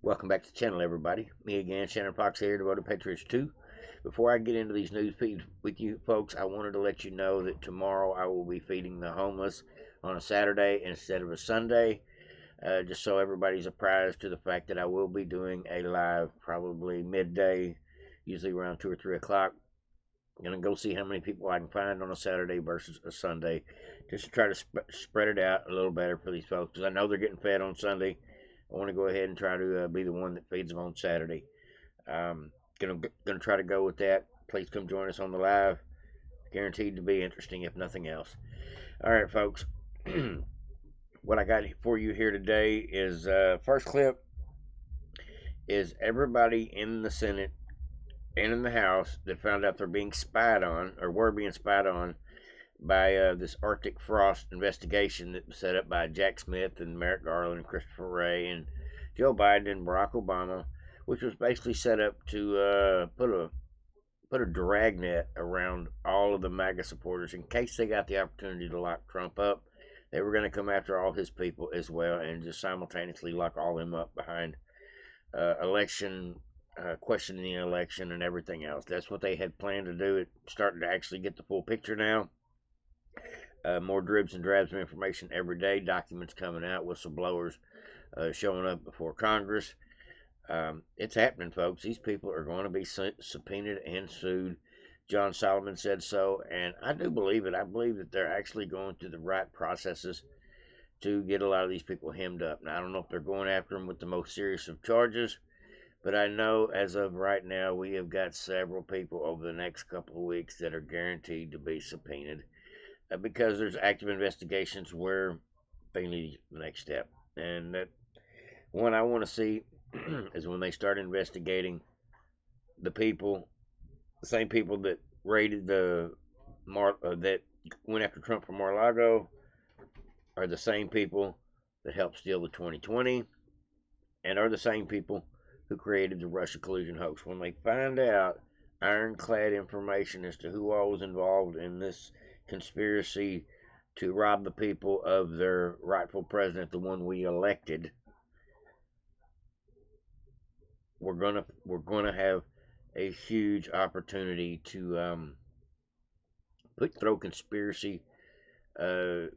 Welcome back to the channel, everybody. Me again, Shannon Fox here, Devoted Patriots 2. Before I get into these news feeds with you folks, I wanted to let you know that tomorrow I will be feeding the homeless on a Saturday instead of a Sunday. Just so everybody's apprised to the fact that I will be doing a live probably midday, usually around 2 or 3 o'clock. I'm going to go see how many people I can find on a Saturday versus a Sunday, just to try to spread it out a little better for these folks, because I know they're getting fed on Sunday. I want to go ahead and try to be the one that feeds them on Saturday. Gonna try to go with that. Please come join us on the live. Guaranteed to be interesting, if nothing else. All right, folks. What I got for you here today is first clip is everybody in the Senate and in the House that found out they're being spied on, or were being spied on, by this Arctic frost investigation that was set up by Jack Smith and Merrick Garland and Christopher Wray and Joe Biden and Barack Obama, which was basically set up to put a dragnet around all of the Maga supporters in case they got the opportunity to lock Trump up. They were going to come after all his people as well and just simultaneously lock all them up behind questioning the election and everything else. That's what they had planned to do. It's starting to actually get the full picture now. More dribs and drabs of information every day. Documents coming out, whistleblowers showing up before Congress. It's happening, folks. These people are going to be subpoenaed and sued. John Solomon said so, and I do believe it. I believe that they're actually going through the right processes to get a lot of these people hemmed up. Now, I don't know if they're going after them with the most serious of charges, but I know as of right now, we have got several people over the next couple of weeks that are guaranteed to be subpoenaed. Because there's active investigations where they need the next step. And that one I want to see is when they start investigating the same people that raided that went after Trump from Mar-a-Lago are the same people that helped steal the 2020 and are the same people who created the Russia collusion hoax. When they find out ironclad information as to who all was involved in this conspiracy to rob the people of their rightful president, the one we elected, we're gonna have a huge opportunity to throw conspiracy to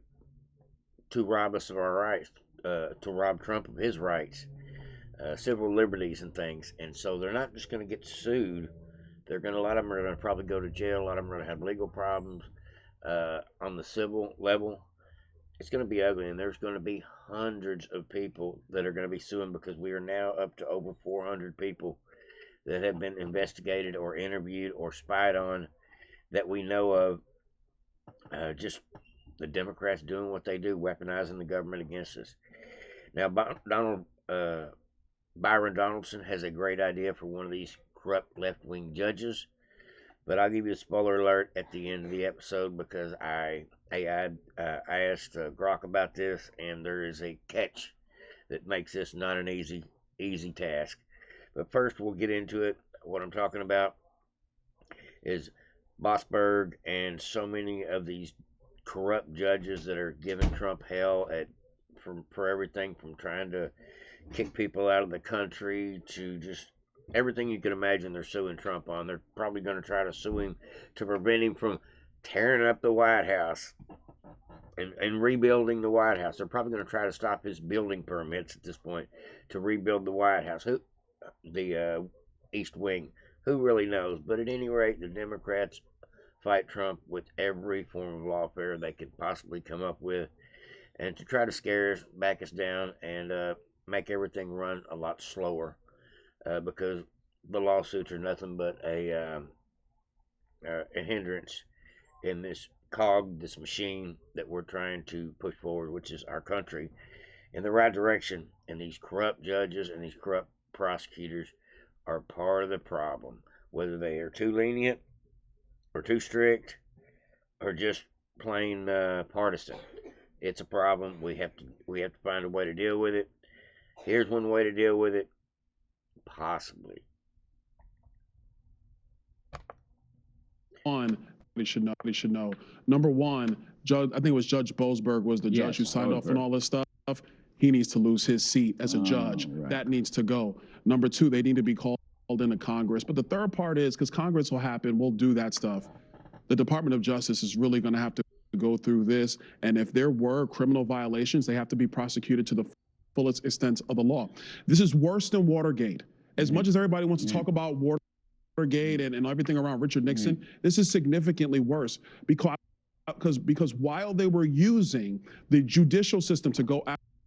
rob us of our rights, to rob Trump of his rights, civil liberties and things. And so they're not just going to get sued. A lot of them are going to probably go to jail. A lot of them are going to have legal problems. On the civil level, it's going to be ugly, and there's going to be hundreds of people that are going to be suing, because we are now up to over 400 people that have been investigated or interviewed or spied on that we know of. Just the Democrats doing what they do, weaponizing the government against us. Now, Byron Donaldson has a great idea for one of these corrupt left-wing judges. But I'll give you a spoiler alert at the end of the episode, because I asked Grok about this, and there is a catch that makes this not an easy task. But first, we'll get into it. What I'm talking about is Bossberg and so many of these corrupt judges that are giving Trump hell for everything from trying to kick people out of the country to just everything you can imagine. They're suing Trump on. They're probably going to try to sue him to prevent him from tearing up the White House and rebuilding the White House. They're probably going to try to stop his building permits at this point to rebuild the White House, the East Wing. Who really knows? But at any rate, the Democrats fight Trump with every form of lawfare they could possibly come up with, and to try to scare us, back us down, and make everything run a lot slower. Because the lawsuits are nothing but a hindrance in this cog, this machine that we're trying to push forward, which is our country, in the right direction. And these corrupt judges and these corrupt prosecutors are part of the problem, whether they are too lenient or too strict or just plain partisan. It's a problem. We have to find a way to deal with it. Here's one way to deal with it. Possibly. We should know. Number one, I think it was Judge Boasberg was the judge who signed off on all this stuff. he needs to lose his seat as a judge. Right. That needs to go. Number two, they need to be called into Congress. But the third part is, because Congress will happen, we'll do that stuff. The Department of Justice is really going to have to go through this. And if there were criminal violations, they have to be prosecuted to the fullest extent of the law. This is worse than Watergate. As much as everybody wants to talk about Watergate and everything around Richard Nixon, this is significantly worse because while they were using the judicial system to go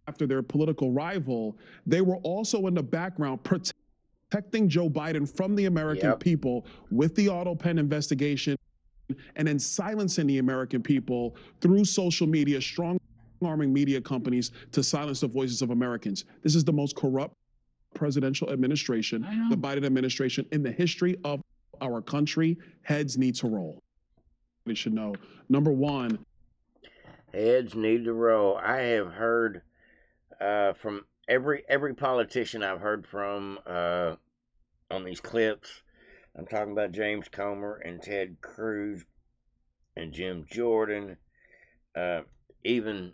after their political rival, they were also in the background protecting Joe Biden from the American people with the auto pen investigation and then silencing the American people through social media, strong-arming media companies to silence the voices of Americans. This is the most corrupt presidential administration, the Biden administration, in the history of our country. Heads need to roll. We should know. Number one. Heads need to roll. I have heard from every politician I've heard from on these clips. I'm talking about James Comer and Ted Cruz and Jim Jordan, even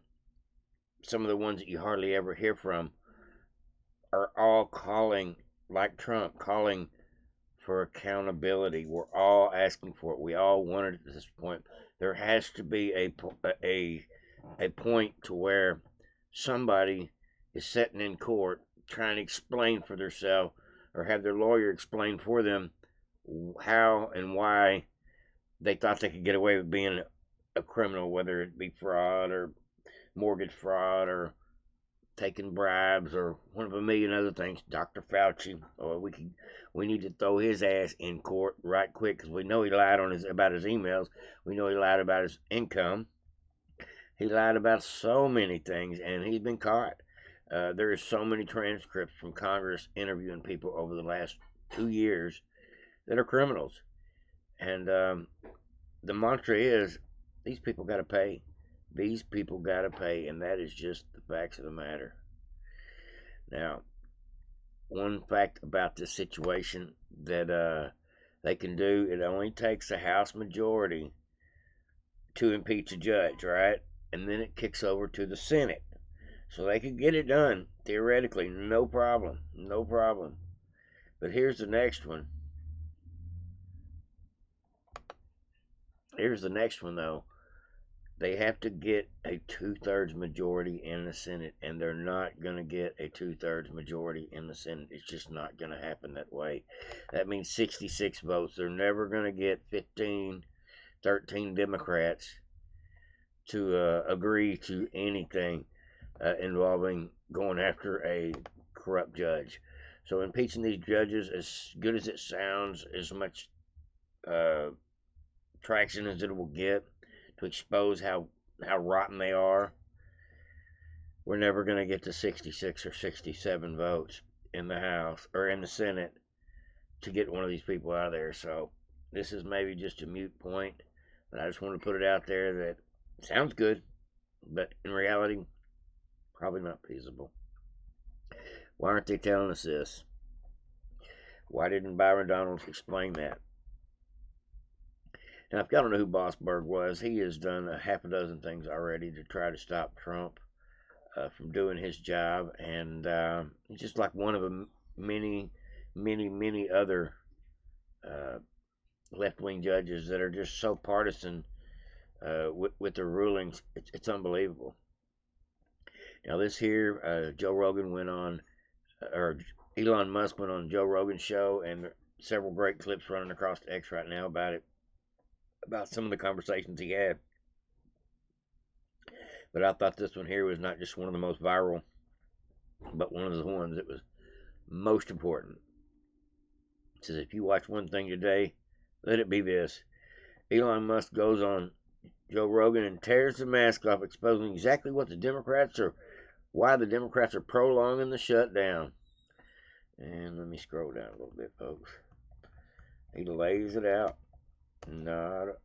some of the ones that you hardly ever hear from, are all calling, like Trump, calling for accountability. We're all asking for it. We all want it at this point. There has to be a point to where somebody is sitting in court trying to explain for themselves or have their lawyer explain for them how and why they thought they could get away with being a criminal, whether it be fraud or mortgage fraud or taking bribes or one of a million other things. Dr. Fauci, we need to throw his ass in court right quick because we know he lied about his emails. We know he lied about his income. He lied about so many things, and he's been caught. There are so many transcripts from Congress interviewing people over the last 2 years that are criminals. And the mantra is, these people got to pay. These people got to pay, and that is just the facts of the matter. Now, one fact about this situation that they can do, it only takes a House majority to impeach a judge, right? And then it kicks over to the Senate. So they could get it done, theoretically, no problem. No problem. But here's the next one. Here's the next one, though. They have to get a 2/3 majority in the Senate, and they're not going to get a 2/3 majority in the Senate. It's just not going to happen that way. That means 66 votes. They're never going to get 13 Democrats to agree to anything involving going after a corrupt judge. So impeaching these judges, as good as it sounds, as much traction as it will get to expose how rotten they are, we're never going to get to 66 or 67 votes in the House or in the Senate to get one of these people out of there. So this is maybe just a moot point, but I just want to put it out there that it sounds good, but in reality, probably not feasible. Why aren't they telling us this? Why didn't Byron Donalds explain that? Now, if y'all don't know who Bossberg was, he has done a half a dozen things already to try to stop Trump from doing his job, and he's just like one of the many other left-wing judges that are just so partisan with their rulings. It's unbelievable. Now, this here, Joe Rogan went on, or Elon Musk went on Joe Rogan's show, and several great clips running across the X right now about it, about some of the conversations he had. But I thought this one here was not just one of the most viral, but one of the ones that was most important. It says, if you watch one thing today, let it be this. Elon Musk goes on Joe Rogan and tears the mask off, exposing exactly what the Democrats are, why the Democrats are prolonging the shutdown. And let me scroll down a little bit, folks. He lays it out. Not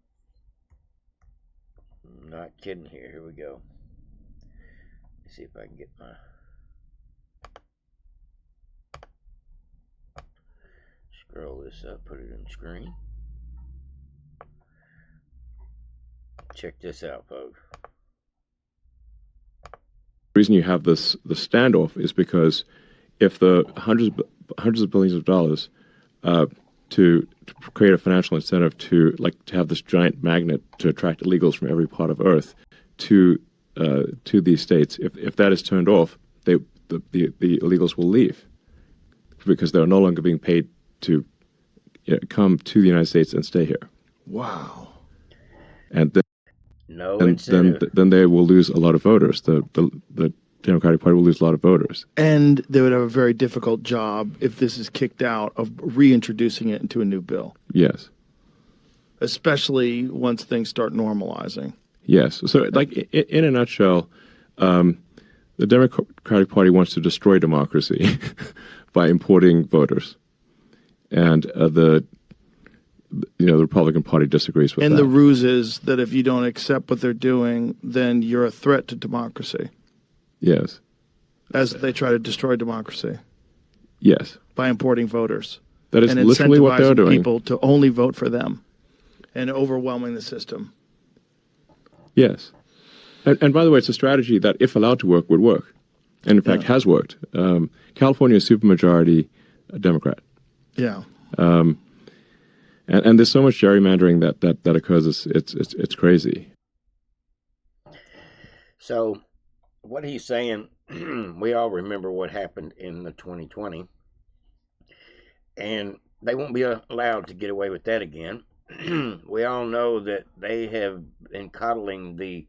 kidding here. Here we go. Let's see if I can get my scroll this up, put it in the screen. Check this out, folks. reason you have the standoff is because if the hundreds of billions of dollars to create a financial incentive to have this giant magnet to attract illegals from every part of Earth to these states, if that is turned off, the illegals will leave because they're no longer being paid to come to the United States and stay here. Wow. And then they will lose a lot of voters. The Democratic Party will lose a lot of voters. And they would have a very difficult job if this is kicked out of reintroducing it into a new bill. Yes. Especially once things start normalizing. Yes. So, in a nutshell, the Democratic Party wants to destroy democracy by importing voters, and the Republican Party disagrees with that. And the ruse is that if you don't accept what they're doing, then you're a threat to democracy. Yes. As they try to destroy democracy. Yes. By importing voters. That is literally what they're doing. People to only vote for them and overwhelming the system. Yes. And by the way, it's a strategy that, if allowed to work, would work. And in fact, has worked. California is supermajority Democrat. Yeah. And there's so much gerrymandering that occurs. It's crazy. So, what he's saying, we all remember what happened in the 2020, and they won't be allowed to get away with that again. We all know that they have been coddling the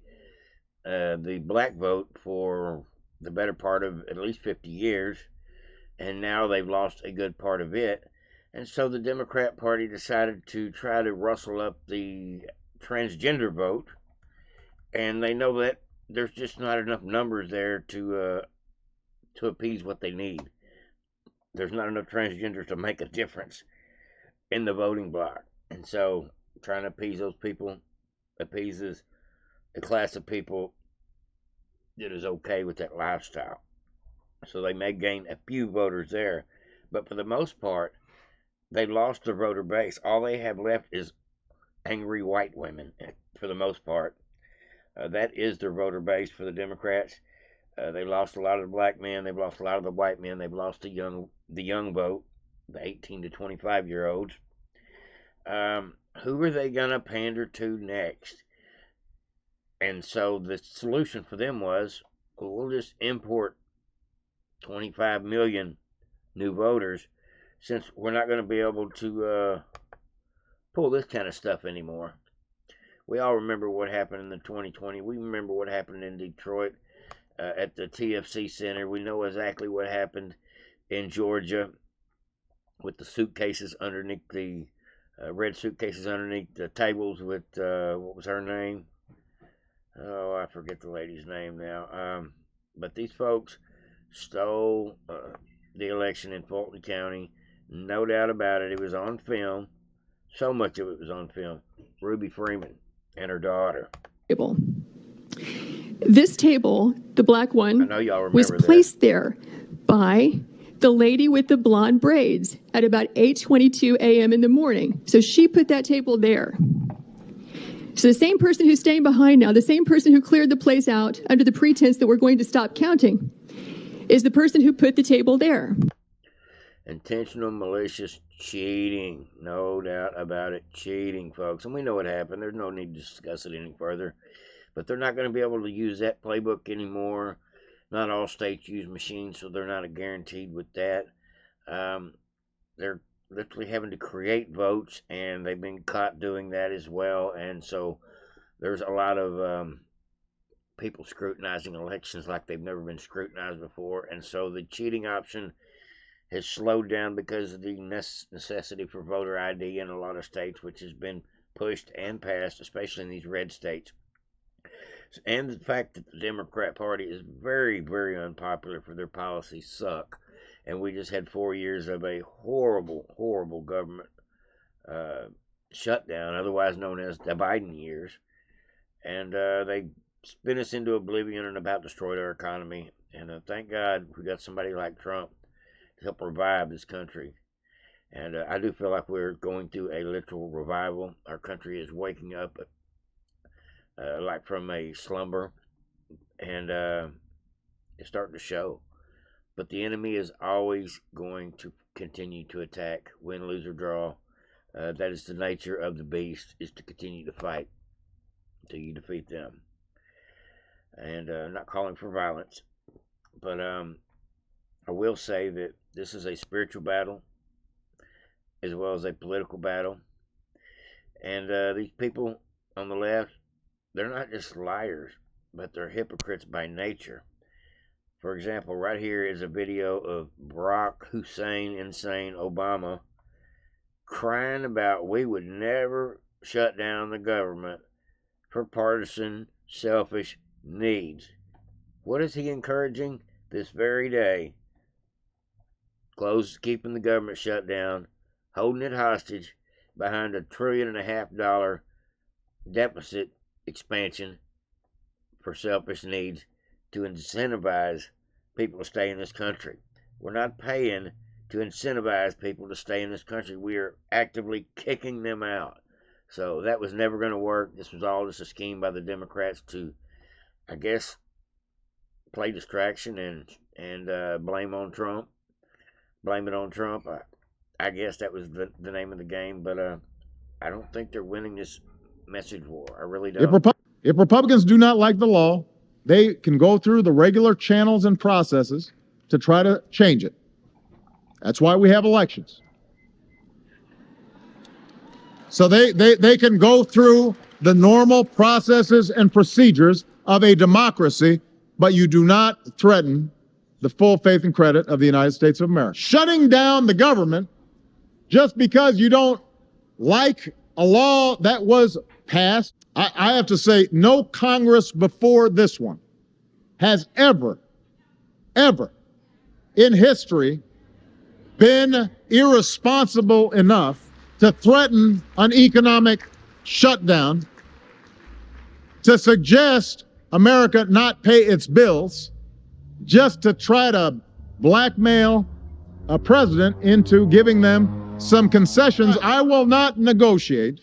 black vote for the better part of at least 50 years, and now they've lost a good part of it. And so the Democrat Party decided to try to rustle up the transgender vote, and they know that there's just not enough numbers there to appease what they need. There's not enough transgenders to make a difference in the voting block. And so trying to appease those people appeases a class of people that is okay with that lifestyle. So they may gain a few voters there, but for the most part, they've lost their voter base. All they have left is angry white women, for the most part. That is their voter base for the Democrats. They lost a lot of the black men. They've lost a lot of the white men. They've lost the young vote, the 18 to 25-year-olds. Who are they going to pander to next? And so the solution for them was, well, we'll just import 25 million new voters, since we're not going to be able to pull this kind of stuff anymore. We all remember what happened in the 2020. We remember what happened in Detroit at the TFC Center. We know exactly what happened in Georgia with the suitcases underneath the red suitcases underneath the tables with, what was her name? Oh, I forget the lady's name now. But these folks stole the election in Fulton County. No doubt about it. It was on film. So much of it was on film. Ruby Freeman and her daughter. This table, the black one, I know y'all remember was placed there by the lady with the blonde braids at about 8:22 a.m. in the morning. So she put that table there. So the same person who's staying behind now, the same person who cleared the place out under the pretense that we're going to stop counting, is the person who put the table there. Intentional, malicious cheating. No doubt about it. Cheating, folks. And we know what happened. There's no need to discuss it any further. But they're not going to be able to use that playbook anymore. Not all states use machines, so they're not guaranteed with that. They're literally having to create votes, and they've been caught doing that as well. And so there's a lot of people scrutinizing elections like they've never been scrutinized before. And so the cheating option has slowed down because of the necessity for voter ID in a lot of states, which has been pushed and passed, especially in these red states. And the fact that the Democrat Party is very, very unpopular for their policies suck. And we just had 4 years of a horrible, horrible government shutdown, otherwise known as the Biden years. And they spin us into oblivion and about destroyed our economy. And thank God we got somebody like Trump to help revive this country. And I do feel like we're going through a literal revival. Our country is waking up like from a slumber. And It's starting to show. But the enemy is always going to continue to attack, win, lose, or draw. That is the nature of the beast, is to continue to fight until you defeat them. And I'm not calling for violence, but I will say that this is a spiritual battle as well as a political battle. And these people on the left, they're not just liars, but they're hypocrites by nature. For example, right here is a video of Barack Hussein Insane Obama crying about we would never shut down the government for partisan, selfish needs. What is he encouraging this very day? Keeping the government shut down, holding it hostage behind $1.5 trillion deficit expansion for selfish needs to incentivize people to stay in this country. We're not paying to incentivize people to stay in this country. We are actively kicking them out. So that was never going to work. This was all just a scheme by the Democrats to, I guess, play distraction and blame on Trump. Blame it on Trump. I guess that was the name of the game, but I don't think they're winning this message war. I really don't. If Republicans do not like the law, they can go through the regular channels and processes to try to change it. That's why we have elections. So they can go through the normal processes and procedures of a democracy, but you do not threaten the full faith and credit of the United States of America. Shutting down the government just because you don't like a law that was passed, I have to say, no Congress before this one has ever in history been irresponsible enough to threaten an economic shutdown, to suggest America not pay its bills, just to try to blackmail a president into giving them some concessions. I will not negotiate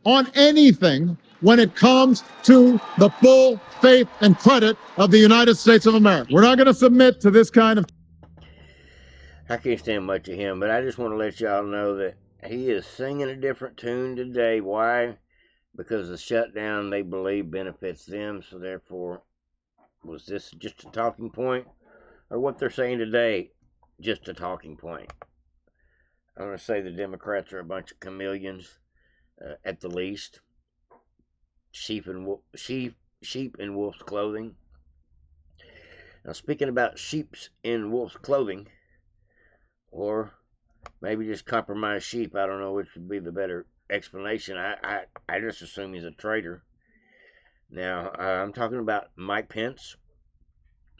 on anything when it comes to the full faith and credit of the United States of America. We're not going to submit to this kind of... I can't stand much of him, but I just want to let y'all know that he is singing a different tune today. Why? Because the shutdown, they believe, benefits them, so therefore, was this just a talking point? Or what they're saying today, just a talking point? I'm going to say the Democrats are a bunch of chameleons, at the least. Sheep in wolf's clothing. Now, speaking about sheeps in wolf's clothing, or maybe just compromised sheep, I don't know which would be the better explanation. I just assume he's a traitor. Now, I'm talking about Mike Pence.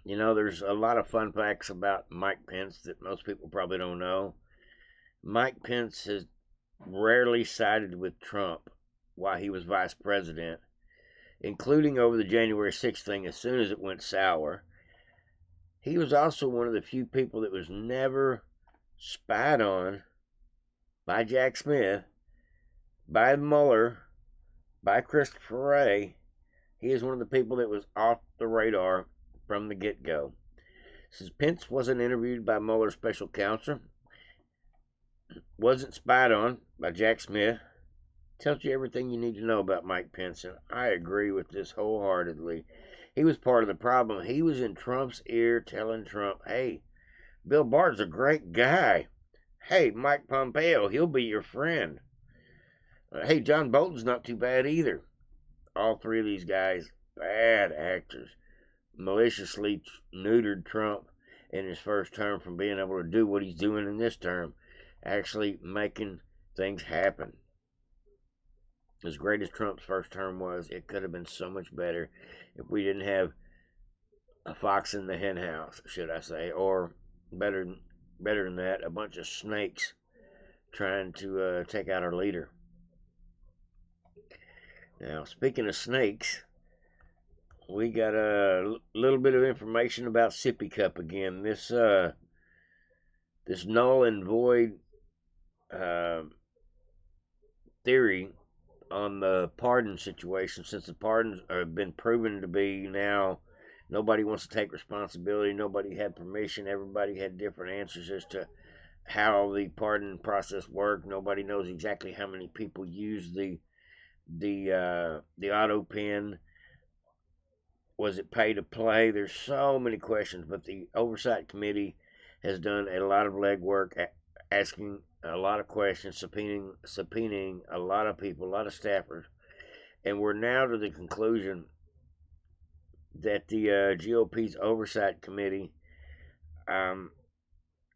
You know, there's a lot of fun facts about Mike Pence that most people probably don't know. Mike Pence has rarely sided with Trump while he was vice president, including over the January 6th thing as soon as it went sour. He was also one of the few people that was never spied on by Jack Smith, by Mueller, by Christopher Wray. He is one of the people that was off the radar from the get-go. Since Pence wasn't interviewed by Mueller's special counsel, wasn't spied on by Jack Smith, tells you everything you need to know about Mike Pence, and I agree with this wholeheartedly. He was part of the problem. He was in Trump's ear telling Trump, hey, Bill Barr's a great guy. Hey, Mike Pompeo, he'll be your friend. Hey, John Bolton's not too bad either. All three of these guys, bad actors, maliciously neutered Trump in his first term from being able to do what he's doing in this term, actually making things happen. As great as Trump's first term was, it could have been so much better if we didn't have a fox in the hen house, should I say, or better than that, a bunch of snakes trying to take out our leader. Now, speaking of snakes, we got a little bit of information about Sippy Cup again. This null and void theory on the pardon situation, since the pardons have been proven to be now Nobody wants to take responsibility. Nobody had permission. Everybody had different answers as to how the pardon process worked. Nobody knows exactly how many people use the auto pen. Was it pay to play? There's so many questions, but the oversight committee has done a lot of legwork, asking a lot of questions, subpoenaing a lot of people, a lot of staffers, and we're now to the conclusion that the GOP's oversight committee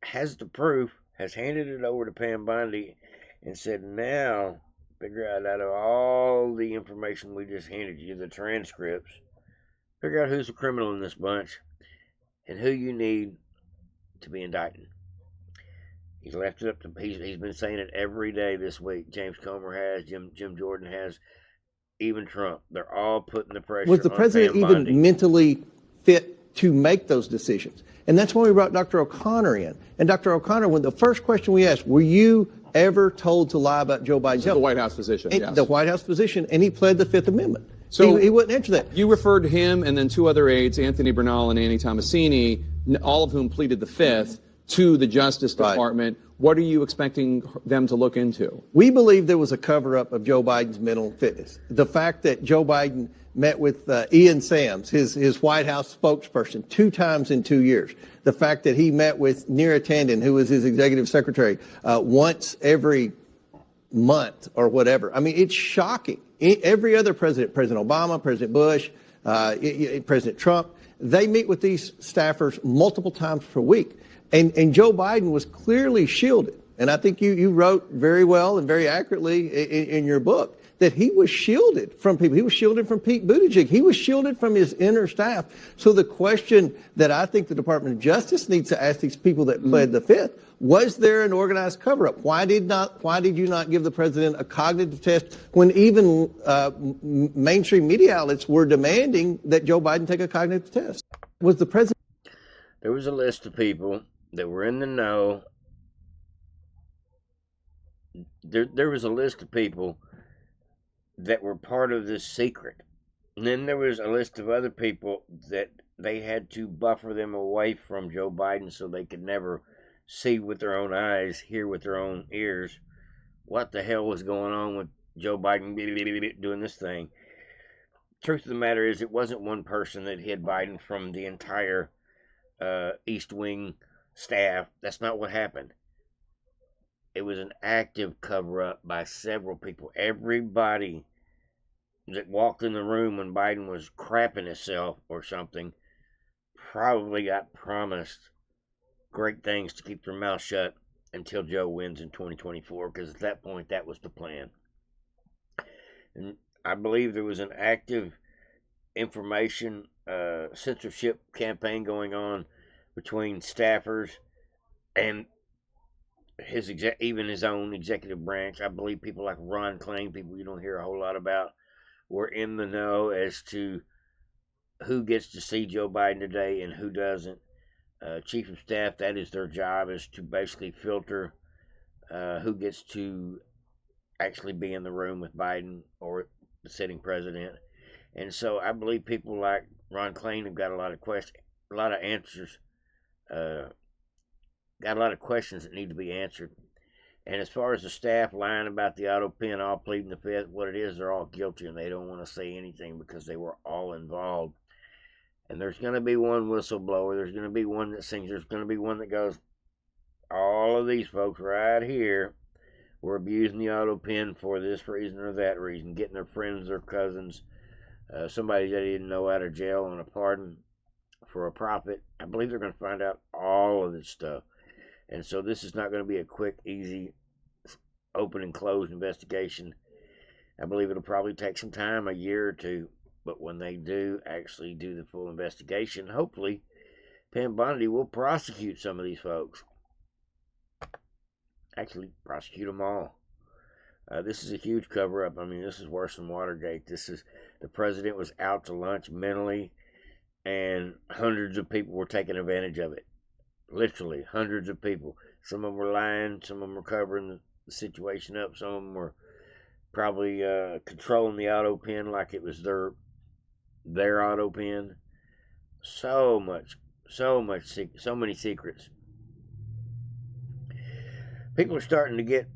has the proof, has handed it over to Pam Bondi, and said, now figure out of all the information we just handed you, the transcripts, figure out who's the criminal in this bunch and who you need to be indicted. He's left it up to, he's been saying it every day this week. James Comer has, Jim Jordan has, even Trump. They're all putting the pressure Was the on president Pam even Bondi. mentally fit to make those decisions? And that's when we brought Dr. O'Connor in. And Dr. O'Connor, when the first question we asked, were you ever told to lie about Joe Biden's health? The White House physician, yes. The White House physician, and he pled the Fifth Amendment. So he wouldn't answer that. You referred to him and then two other aides, Anthony Bernal and Annie Tomasini, all of whom pleaded the Fifth, to the Justice Department. Right. What are you expecting them to look into? We believe there was a cover-up of Joe Biden's mental fitness. The fact that Joe Biden met with Ian Sams, his White House spokesperson, 2 times in 2 years. The fact that he met with Neera Tanden, who was his executive secretary, once every month or whatever. I mean, it's shocking. Every other president, President Obama, President Bush, President Trump, they meet with these staffers multiple times per week. And Joe Biden was clearly shielded. And I think you wrote very well and very accurately in your book that he was shielded from people. He was shielded from Pete Buttigieg. He was shielded from his inner staff. So the question that I think the Department of Justice needs to ask these people that pled the Fifth, was there an organized cover-up? Why did you not give the president a cognitive test when even mainstream media outlets were demanding that Joe Biden take a cognitive test? Was the president? There was a list of people that were in the know. There was a list of people that were part of this secret. And then there was a list of other people that they had to buffer them away from Joe Biden so they could never see with their own eyes, hear with their own ears what the hell was going on with Joe Biden doing this thing. Truth of the matter is, it wasn't one person that hid Biden from the entire East Wing staff. That's not what happened. It was an active cover-up by several people. Everybody that walked in the room when Biden was crapping himself or something probably got promised great things to keep their mouth shut until Joe wins in 2024, because at that point, that was the plan. And I believe there was an active information censorship campaign going on between staffers and even his own executive branch. I believe people like Ron Klain, people you don't hear a whole lot about, were in the know as to who gets to see Joe Biden today and who doesn't. Chief of staff, that is their job, is to basically filter who gets to actually be in the room with Biden or the sitting president. And so I believe people like Ron Klain have got a lot of questions, a lot of answers, got a lot of questions that need to be answered. And as far as the staff lying about the auto pen, all pleading the Fifth, what it is, they're all guilty and they don't want to say anything because they were all involved. And there's going to be one whistleblower. There's going to be one that sings. There's going to be one that goes, all of these folks right here were abusing the auto pen for this reason or that reason, getting their friends, their cousins, somebody they didn't know out of jail on a pardon for a profit. I believe they're going to find out all of this stuff. And so this is not going to be a quick, easy, open and closed investigation. I believe it'll probably take some time, a year or two. But when they do actually do the full investigation, hopefully Pam Bondi will prosecute some of these folks. Actually, prosecute them all. This is a huge cover-up. I mean, this is worse than Watergate. The president was out to lunch mentally, and hundreds of people were taking advantage of it. Literally, hundreds of people. Some of them were lying. Some of them were covering the situation up. Some of them were probably controlling the auto pen like it was their auto pen. So many secrets. People are starting to get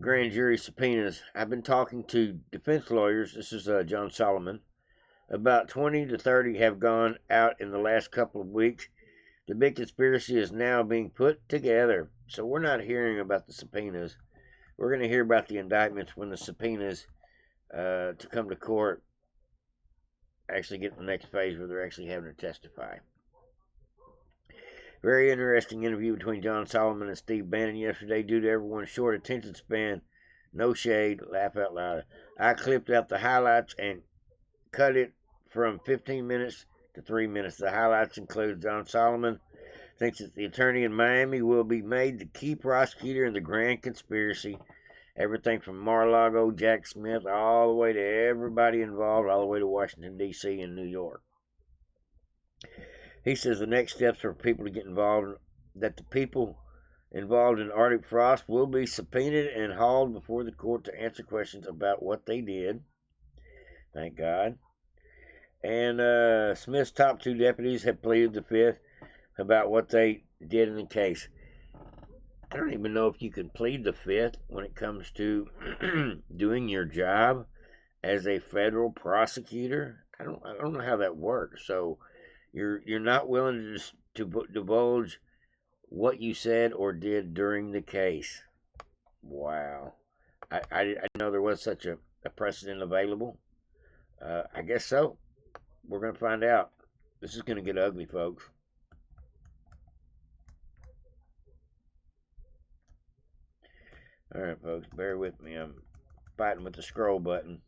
grand jury subpoenas. I've been talking to defense lawyers. This is John Solomon. About 20 to 30 have gone out in the last couple of weeks. The big conspiracy is now being put together. So we're not hearing about the subpoenas. We're going to hear about the indictments when the subpoenas to come to court actually get to the next phase where they're actually having to testify. Very interesting interview between John Solomon and Steve Bannon yesterday. Due to everyone's short attention span, no shade, laugh out loud. I clipped out the highlights and cut it from 15 minutes to 3 minutes. The highlights include John Solomon thinks that the attorney in Miami will be made the key prosecutor in the grand conspiracy. Everything from Mar-a-Lago, Jack Smith, all the way to everybody involved, all the way to Washington, D.C. and New York. He says the next steps for people to get involved, that the people involved in Arctic Frost will be subpoenaed and hauled before the court to answer questions about what they did. Thank God. And Smith's top 2 deputies have pleaded the fifth about what they did in the case. I don't even know if you can plead the fifth when it comes to doing your job as a federal prosecutor. I don't know how that works. So you're not willing to divulge what you said or did during the case. Wow. I know there was such a precedent available. I guess so. We're going to find out. This is going to get ugly, folks. All right, folks, bear with me. I'm fighting with the scroll button.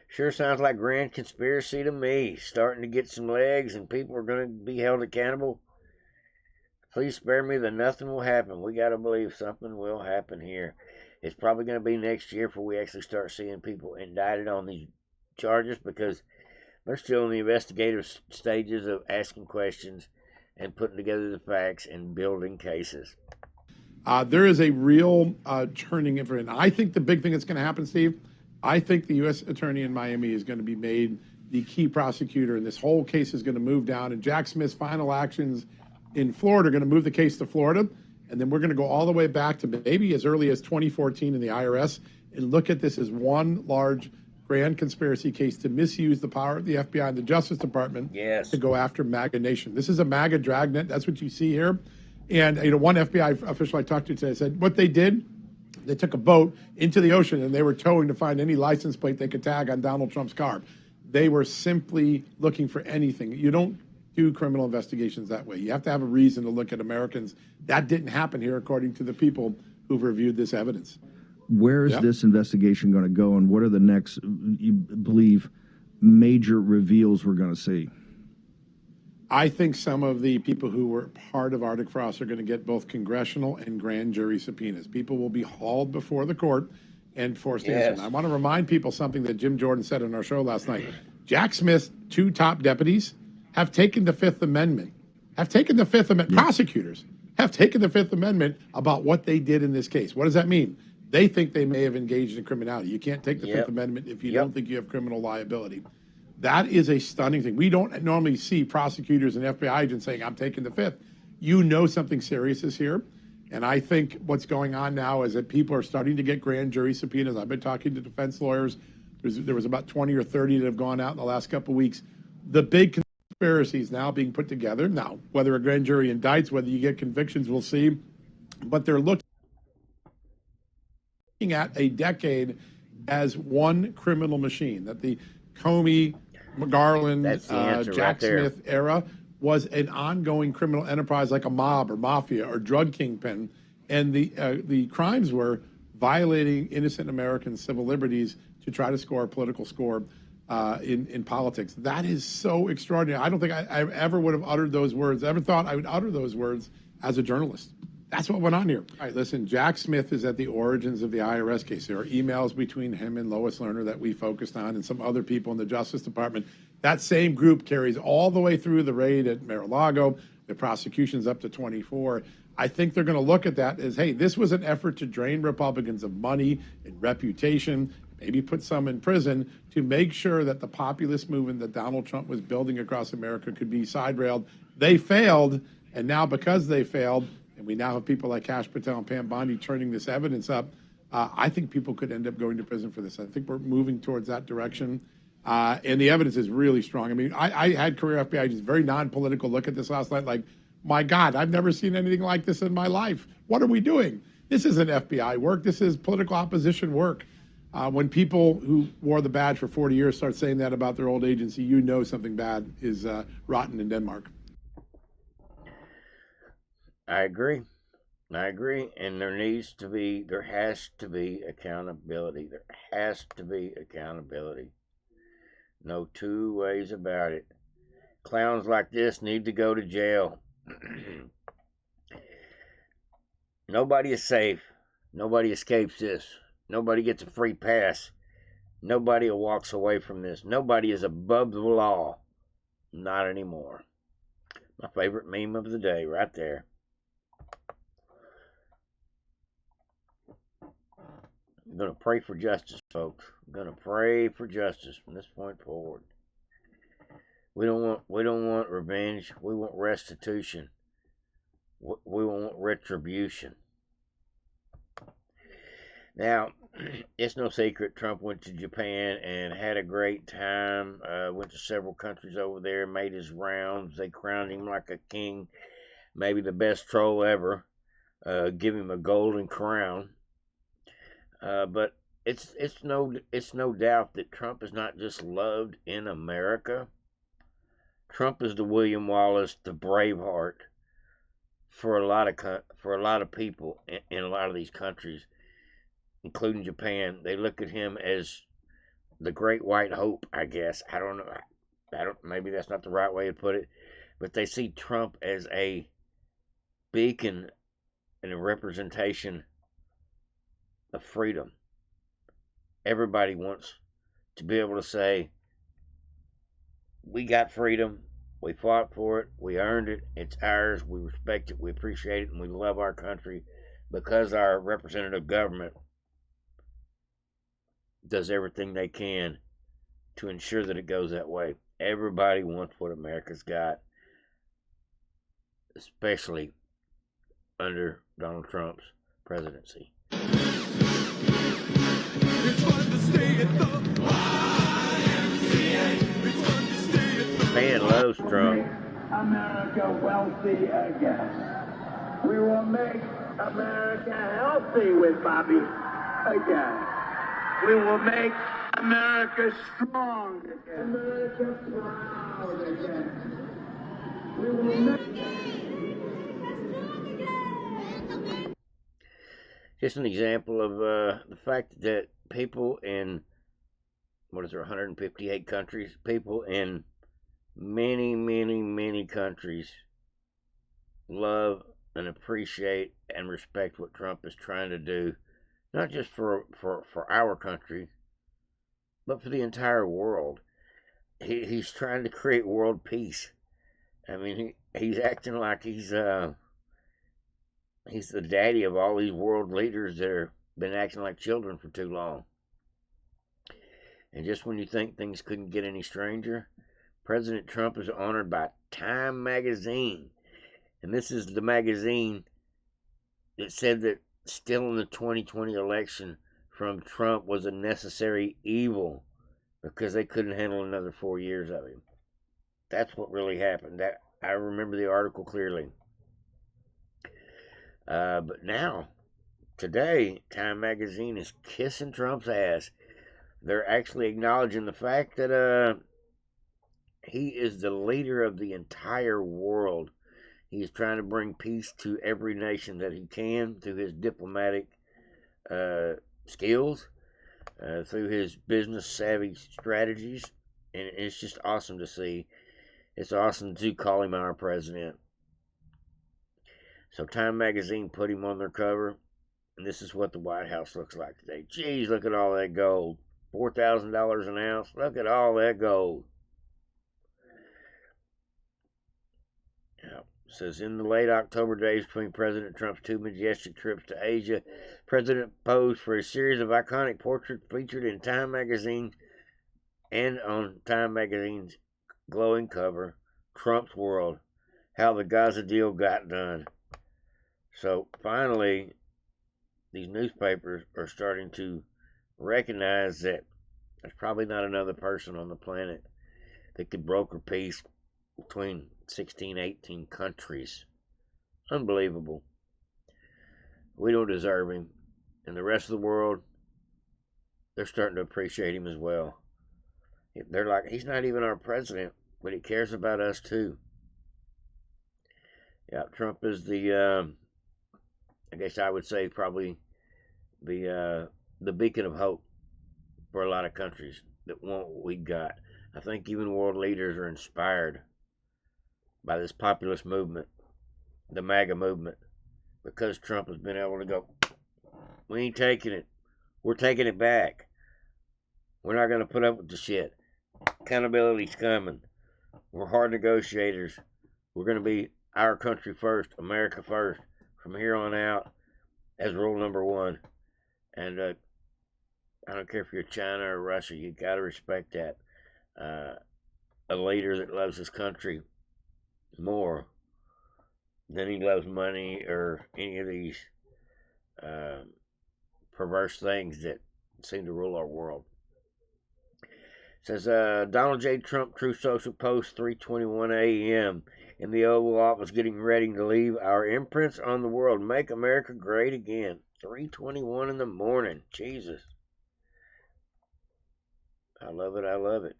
Sure sounds like grand conspiracy to me. Starting to get some legs and people are going to be held accountable. Please spare me the nothing will happen. We got to believe something will happen here. It's probably going to be next year before we actually start seeing people indicted on these charges because they're still in the investigative stages of asking questions and putting together the facts and building cases. There is a real turning in for it. I think the big thing that's going to happen, Steve, I think the U.S. attorney in Miami is going to be made the key prosecutor, and this whole case is going to move down. And Jack Smith's final actions in Florida are going to move the case to Florida, and then we're going to go all the way back to maybe as early as 2014 in the IRS and look at this as one large grand conspiracy case to misuse the power of the FBI and the Justice Department to go after MAGA Nation. This is a MAGA dragnet. That's what you see here. And one FBI official I talked to today said what they did, they took a boat into the ocean and they were towing to find any license plate they could tag on Donald Trump's car. They were simply looking for anything. You don't do criminal investigations that way. You have to have a reason to look at Americans. That didn't happen here, according to the people who've reviewed this evidence. Where is this investigation going to go, and what are the next, you believe, major reveals we're going to see? I think some of the people who were part of Arctic Frost are going to get both congressional and grand jury subpoenas. People will be hauled before the court and forced to answer. And I want to remind people something that Jim Jordan said on our show last night. Jack Smith's 2 top deputies have taken the Fifth Amendment, prosecutors have taken the Fifth Amendment about what they did in this case. What does that mean? They think they may have engaged in criminality. You can't take the Fifth Amendment if you don't think you have criminal liability. That is a stunning thing. We don't normally see prosecutors and FBI agents saying, I'm taking the Fifth. You know something serious is here. And I think what's going on now is that people are starting to get grand jury subpoenas. I've been talking to defense lawyers. There was about 20 or 30 that have gone out in the last couple of weeks. The big conspiracy is now being put together. Now, whether a grand jury indicts, whether you get convictions, we'll see. But they're looking at a decade as one criminal machine, that the Comey, Garland, Jack Smith era was an ongoing criminal enterprise like a mob or mafia or drug kingpin. And the crimes were violating innocent American civil liberties to try to score a political score in politics. That is so extraordinary. I don't think I ever would have uttered those words, ever thought I would utter those words as a journalist. That's what went on here. All right, listen, Jack Smith is at the origins of the IRS case. There are emails between him and Lois Lerner that we focused on and some other people in the Justice Department. That same group carries all the way through the raid at Mar-a-Lago. The prosecution's up to 24. I think they're going to look at that as, hey, this was an effort to drain Republicans of money and reputation, maybe put some in prison to make sure that the populist movement that Donald Trump was building across America could be side-railed. They failed, and now because they failed, and we now have people like Kash Patel and Pam Bondi turning this evidence up, I think people could end up going to prison for this. I think we're moving towards that direction. And the evidence is really strong. I mean, I had career FBI agents, very non-political look at this last night, like, my God, I've never seen anything like this in my life. What are we doing? This isn't FBI work. This is political opposition work. When people who wore the badge for 40 years start saying that about their old agency, you know something bad is rotten in Denmark. I agree. And there has to be accountability. There has to be accountability. No two ways about it. Clowns like this need to go to jail. Nobody is safe. Nobody escapes this. Nobody gets a free pass. Nobody walks away from this. Nobody is above the law. Not anymore. My favorite meme of the day right there. I'm going to pray for justice, folks. I'm going to pray for justice from this point forward. We don't want revenge. We want restitution. We want retribution. Now, it's no secret Trump went to Japan and had a great time. Went to several countries over there, made his rounds. They crowned him like a king, maybe the best troll ever. Give him a golden crown. But it's no doubt that Trump is not just loved in America. Trump is the William Wallace, the Braveheart for a lot of people in a lot of these countries, including Japan. They look at him as the great white hope, I guess. I don't know. Maybe that's not the right way to put it, but they see Trump as a beacon and a representation of freedom. Everybody wants to be able to say, we got freedom, we fought for it, we earned it, it's ours, we respect it, we appreciate it, and we love our country because our representative government does everything they can to ensure that it goes that way. Everybody wants what America's got, especially under Donald Trump's presidency. Japan loves Trump. America wealthy again. We will make America healthy with Bobby again. We will make America strong again. America proud again. We will make... Just an example of the fact that people in, 158 countries, people in many countries love and appreciate and respect what Trump is trying to do, not just for our country, but for the entire world. He's trying to create world peace. I mean, he's acting like he's the daddy of all these world leaders that have been acting like children for too long. And just when you think things couldn't get any stranger, President Trump is honored by Time magazine. And this is the magazine that said that stealing the 2020 election from Trump was a necessary evil because they couldn't handle another 4 years of him. That's what really happened. That I remember the article clearly. But now, today, Time magazine is kissing Trump's ass. They're actually acknowledging the fact that he is the leader of the entire world. He is trying to bring peace to every nation that he can through his diplomatic skills, through his business savvy strategies, and it's just awesome to see. It's awesome to call him our president. So Time magazine put him on their cover, and this is what the White House looks like today. Geez, look at all that gold. $4,000 an ounce. Look at all that gold. Yeah. says, in the late October days between President Trump's two majestic trips to Asia, President posed for a series of iconic portraits featured in Time magazine and on Time magazine's glowing cover, Trump's World, How the Gaza Deal Got Done. So finally, these newspapers are starting to recognize that there's probably not another person on the planet that could broker peace between 16, 18 countries. Unbelievable. We don't deserve him. And the rest of the world, they're starting to appreciate him as well. They're like, he's not even our president, but he cares about us too. Yeah, Trump is the, I guess I would say probably the beacon of hope for a lot of countries that want what we got. I think even world leaders are inspired by this populist movement, the Maga movement, because Trump has been able to go, we ain't taking it. We're taking it back. We're not going to put up with the shit. Accountability's coming. We're hard negotiators. We're going to be our country first, America first, from here on out as rule number one. And I don't care if you're China or Russia, you got to respect that. A leader that loves his country more than he loves money or any of these perverse things that seem to rule our world. It says Donald J. Trump, True Social Post, 3:21 a.m. in the Oval Office, getting ready to leave our imprints on the world. Make America great again. 3:21 in the morning. Jesus. I love it. I love it.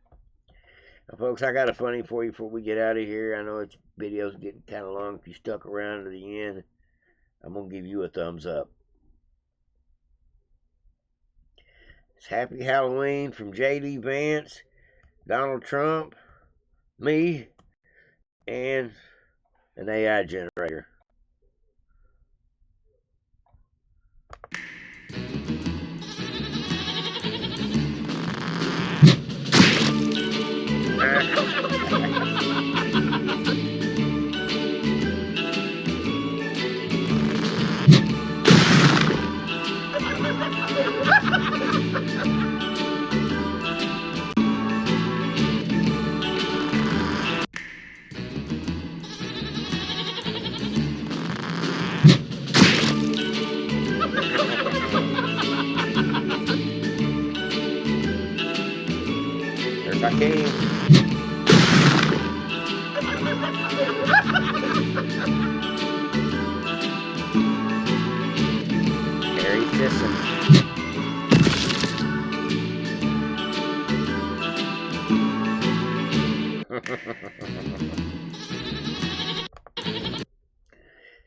Now, folks, I got a funny for you before we get out of here. I know this video's getting kind of long. If you stuck around to the end, I'm going to give you a thumbs up. It's Happy Halloween from J.D. Vance, Donald Trump, me, and an AI generator. There's our king. Harry Sisson.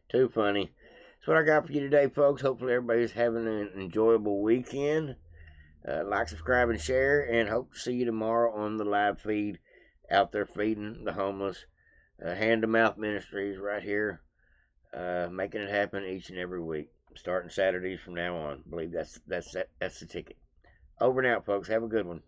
Too funny. That's what I got for you today, folks. Hopefully everybody's having an enjoyable weekend. Like, subscribe, and share, and hope to see you tomorrow on the live feed out there feeding the homeless. Hand-to-mouth ministries right here, making it happen each and every week, starting Saturdays from now on. I believe that's the ticket. Over and out, folks. Have a good one.